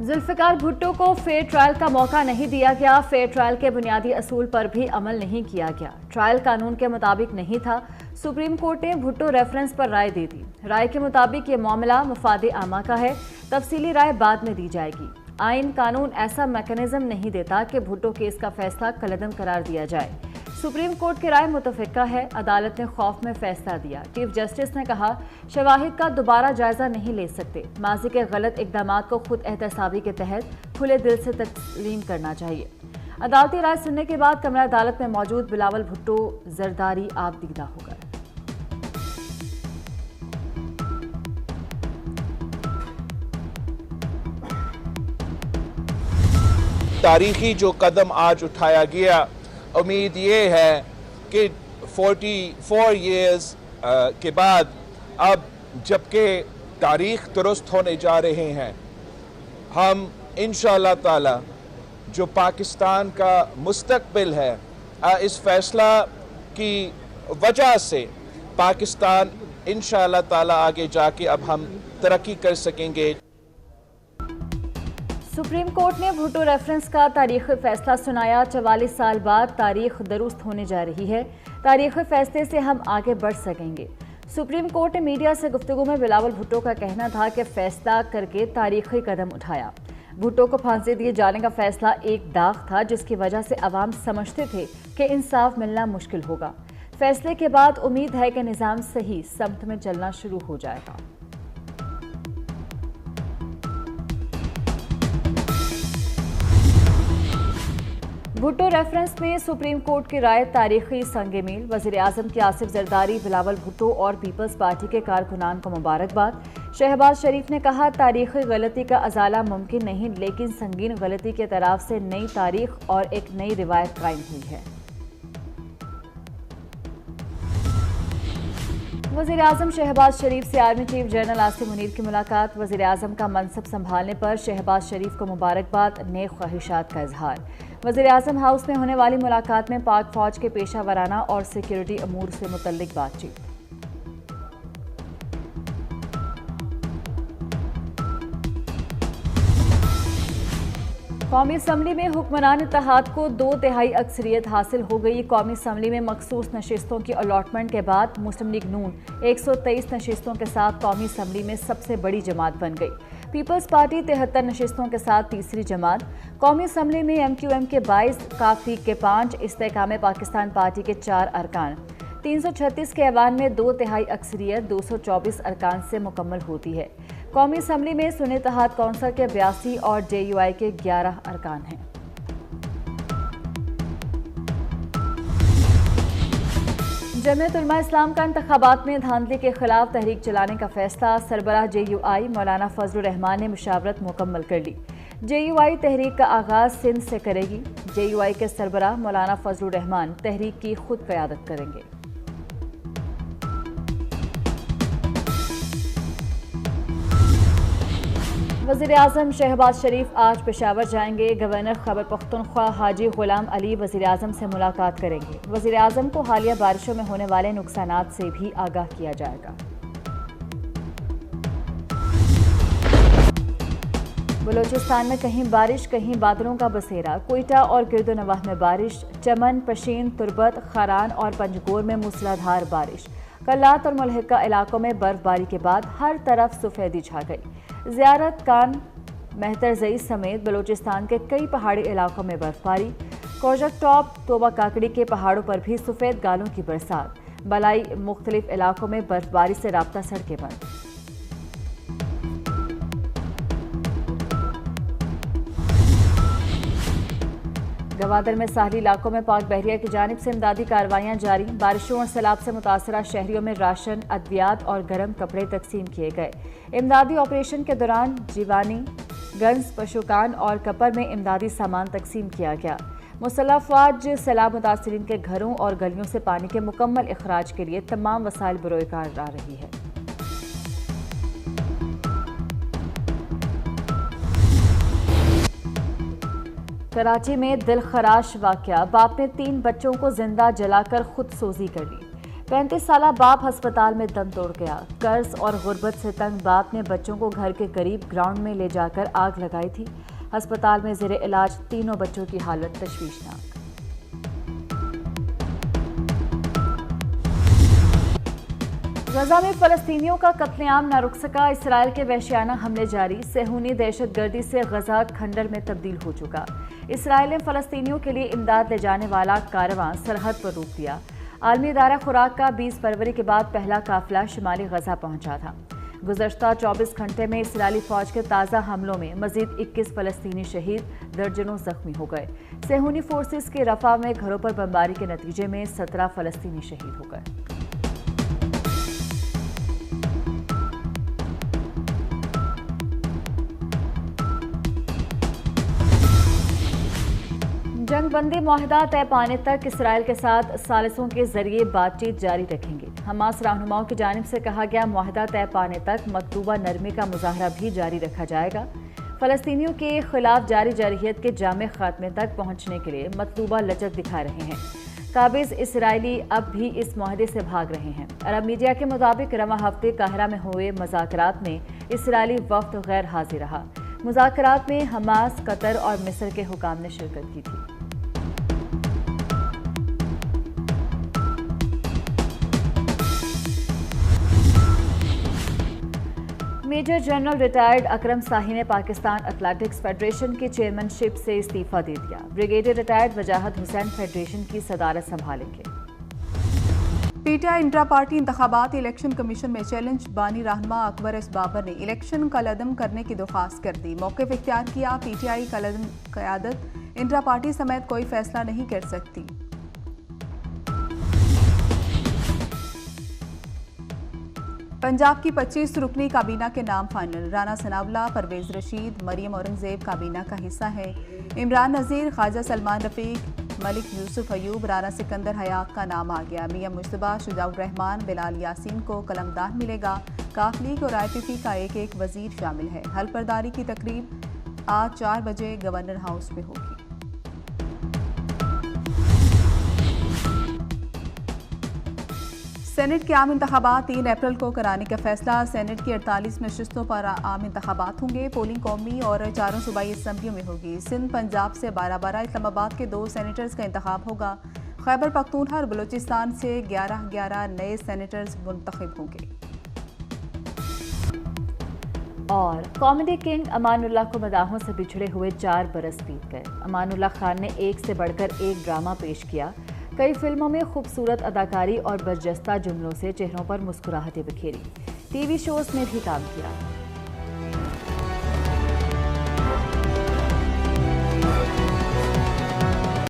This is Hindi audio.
जुल्फिकार भुट्टो को फेयर ट्रायल का मौका नहीं दिया गया। फेयर ट्रायल के बुनियादी असूल पर भी अमल नहीं किया गया। ट्रायल कानून के मुताबिक नहीं था। सुप्रीम कोर्ट ने भुट्टो रेफरेंस पर राय दे दी। राय के मुताबिक ये मामला मुफादे आमा का है। तफसीली राय बाद में दी जाएगी। आइन कानून ऐसा मैकेनिज्म नहीं देता कि भुट्टो केस का फैसला कलअदम करार दिया जाए। सुप्रीम कोर्ट की राय मुतफिका है। अदालत ने खौफ में फैसला दिया। चीफ जस्टिस ने कहा, शवाहिद का दोबारा जायजा नहीं ले सकते। माजी के गलत इकदाम को खुद एहतसाबी के तहत खुले दिल से तस्लीम करना चाहिए। अदालती राय सुनने के बाद कमरा अदालत में मौजूद बिलावल भुट्टो जरदारी आबदीदा हो गए। तारीखी जो कदम आज उठाया गया, उम्मीद ये है कि 44 ईयर्स के बाद अब जबकि तारीख दुरुस्त होने जा रहे हैं, हम इंशाअल्लाह ताला जो पाकिस्तान का मुस्तकबिल है, इस फैसला की वजह से पाकिस्तान इंशाअल्लाह ताला आगे जाके अब हम तरक्की कर सकेंगे। सुप्रीम कोर्ट ने भुट्टो रेफरेंस का तारीखी फैसला सुनाया। 44 साल बाद तारीख दुरुस्त होने जा रही है। तारीखी फैसले से हम आगे बढ़ सकेंगे। सुप्रीम कोर्ट ने मीडिया से गुफ्तगू में बिलावल भुट्टो का कहना था कि फैसला करके तारीखी कदम उठाया। भुट्टो को फांसी दिए जाने का फैसला एक दाग था, जिसकी वजह से अवाम समझते थे कि इंसाफ मिलना मुश्किल होगा। फैसले के बाद उम्मीद है कि निज़ाम सही समत में चलना शुरू हो जाएगा। भुट्टो रेफरेंस में सुप्रीम कोर्ट की राय तारीखी संगे मील। वज़ीर आज़म की आसिफ जरदारी, बिलावल भुट्टो और पीपल्स पार्टी के कारकुनान को मुबारकबाद। शहबाज शरीफ ने कहा, तारीखी गलती का अजाला मुमकिन नहीं, लेकिन संगीन गलती के तरफ से नई तारीख और एक नई रिवायत कायम हुई है। वज़ीर आज़म शहबाज शरीफ से army chief general Asim Munir की मुलाकात। वज़ीर आज़म का मनसब संभालने पर शहबाज शरीफ को मुबारकबाद, नेक ख्वाहिशात का इजहार। वज़ीर आज़म हाउस में होने वाली मुलाकात में पाक फौज के पेशा वराना और सिक्योरिटी अमूर से मुतल्लिक बातचीत। कौमी असम्बली में हुक्मरान इत्तेहाद को 2/3 अक्सरियत हासिल हो गई। कौमी असम्बली में मखसूस नशिस्तों की अलॉटमेंट के बाद मुस्लिम लीग नून 123 नशिस्तों के साथ कौमी असम्बली में सबसे बड़ी जमात बन गई। पीपल्स पार्टी 73 नशिस्तों के साथ तीसरी जमात। कौमी असम्बली में MQM के 22, काफरीक के 5, इस्तेकाम पाकिस्तान पार्टी के 4 अरकान। 336 के ऐवान में 2/3 अक्सरियत 224 अरकान से मुकम्मल होती है। कौमी असम्बली में सुन्नी इत्तेहाद कौंसिल के 82 और JUI के 11 अरकान हैं। जमीयत उलमा इस्लाम का इंतखाबात में धांधली के खिलाफ तहरीक चलाने का फैसला। सरबराह JUI मौलाना फजलुर रहमान ने मुशावरत मुकम्मल कर ली। JUI तहरीक का आगाज सिंध से करेगी। JUI के सरबराह मौलाना फजलुर रहमान तहरीक की खुद क़यादत करेंगे। वज़ीर आज़म शहबाज शरीफ आज पेशावर जाएंगे। गवर्नर खैबर पख्तूनख्वा हाजी गुलाम अली वज़ीर आज़म से मुलाकात करेंगे। वज़ीर आज़म को हालिया बारिशों में होने वाले नुकसानात से भी आगाह किया जाएगा। बलूचिस्तान में कहीं बारिश, कहीं बादलों का बसेरा। कोयटा और गिरदोनवाह में बारिश। चमन, पशीन, तुरबत, खारान और पंजगोर में मूसलाधार बारिश। कल्लात और मुलहिका इलाकों में बर्फबारी के बाद हर तरफ सफेदी छा गई। ज़ियारत कान, मेहतरजई समेत बलूचिस्तान के कई पहाड़ी इलाकों में बर्फबारी। कोजक टॉप, तोबा काकड़ी के पहाड़ों पर भी सफ़ेद गालों की बरसात। बलाई मुख्तलिफ इलाकों में बर्फबारी से राब्ता सड़कें बंद। गवादर में साहली इलाकों में पाक बहरिया की जानिब से इमदादी कार्रवाइयाँ जारी। बारिशों और सैलाब से मुतासरा शहरियों में राशन, अद्वियात और गर्म कपड़े तकसीम किए गए। इमदादी ऑपरेशन के दौरान जीवानी, गंज, पशुकान और कपर में इमदादी सामान तकसीम किया गया। मुसल्लह अफवाज सैलाब मुतासरीन के घरों और गलियों से पानी के मुकम्मल इखराज के लिए तमाम वसाइल बरोकार ला रही है। कराची में दिलखराश वाकया। बाप ने 3 बच्चों को जिंदा जलाकर खुदसोजी कर ली। 35 साला बाप अस्पताल में दम तोड़ गया। कर्ज और गुर्बत से तंग बाप ने बच्चों को घर के करीब ग्राउंड में ले जाकर आग लगाई थी। अस्पताल में जेरे इलाज तीनों बच्चों की हालत तशवीशनाक। गजा में फलस्तीनियों का कत्लेआम न रुक सका। इसराइल के वहशियाना हमले जारी। सेहूनी दहशतगर्दी से गजा खंडर में तब्दील हो चुका। इसराइल ने फलस्तीनियों के लिए इमदाद ले जाने वाला कारवां सरहद पर रोक दिया। आलमी इदारा खुराक का 20 फरवरी के बाद पहला काफिला शिमाली गजा पहुंचा था। गुज़श्ता 24 घंटे में इसराइली फौज के ताज़ा हमलों में मजीद 21 फलस्तीनी शहीद, दर्जनों जख्मी हो गए। सेहूनी फोर्सेस के रफा में घरों पर बमबारी के नतीजे में 17 फलस्तीनी शहीद हो गए। जंगबंदी मुआहदा तय पाने तक इसराइल के साथ सालिसों के जरिए बातचीत जारी रखेंगे। हमास रहनुमाओं की जानिब से कहा गया मुआहदा तय पाने तक मतलूबा नरमी का मुजाहरा भी जारी रखा जाएगा। फलस्तीनियों के खिलाफ जारी जरहियत के जामे खात्मे तक पहुंचने के लिए मतलूबा लचक दिखा रहे हैं। काबिज इसराइली अब भी इस मुआहदे से भाग रहे हैं। अरब मीडिया के मुताबिक रवां हफ्ते काहिरा में हुए मुज़ाकरात में इसराइली वफ्द गैर हाजिर रहा। मुज़ाकरात में हमास, कतर और मिस्र के हुकाम ने शिरकत की थी। मेजर जनरल रिटायर्ड अकरम शाही ने पाकिस्तान एथलेटिक्स फेडरेशन की चेयरमैनशिप से इस्तीफा दे दिया। ब्रिगेडियर रिटायर्ड वजाहत हुसैन फेडरेशन की सदारत संभालेंगे। पीटीआई इंट्रा पार्टी इंतखाबात इलेक्शन कमीशन में चैलेंज। बानी रहनुमा अकबर एस बाबर ने इलेक्शन कलअदम करने की दरख्वास्त कर दी। मौक़िफ़ इख्तियार किया। पीटीआई कलअदम क़यादत इंट्रा पार्टी समेत कोई फैसला नहीं कर सकती। पंजाब की 25 रुकनी काबीना के नाम फाइनल। राना सनावला, परवेज रशीद, मरियम औरंगजेब काबीना का हिस्सा है। इमरान नज़ीर, ख्वाजा सलमान रफ़ीक, मलिक यूसुफ अयूब, राना सिकंदर हयात का नाम आ गया। मियां मुश्तबा, शुजाउर रहमान, बिलाल यासीन को कलमदान मिलेगा। काफ लीग और IPP का एक वजीर शामिल है। हलफबरदारी की तकरीब आज 4 बजे गवर्नर हाउस में होगी। सेनेट के आम इंतखाबात 3 अप्रैल को कराने का फैसला। सेनेट की 48 नशिस्तों पर आम इंतखाबात होंगे। पोलिंग कौमी और 4 सूबाई असम्बलियों में होगी। सिंध पंजाब से 12-12, इस्लामाबाद के 2 सेनेटर्स का इंतखाब होगा। खैबर पख्तूनख्वा और बलूचिस्तान से 11-11 नए सेनेटर्स मुंतखब होंगे। और कॉमेडी किंग अमानुल्लाह को मदाहों से बिछड़े हुए 4 बरस बीत गए। अमानुल्लाह खान ने एक से बढ़कर एक ड्रामा पेश किया। कई फिल्मों में खूबसूरत अदाकारी और बरजस्ता जुमलों से चेहरों पर मुस्कुराहटें बिखेरी। टीवी शोज में भी काम किया।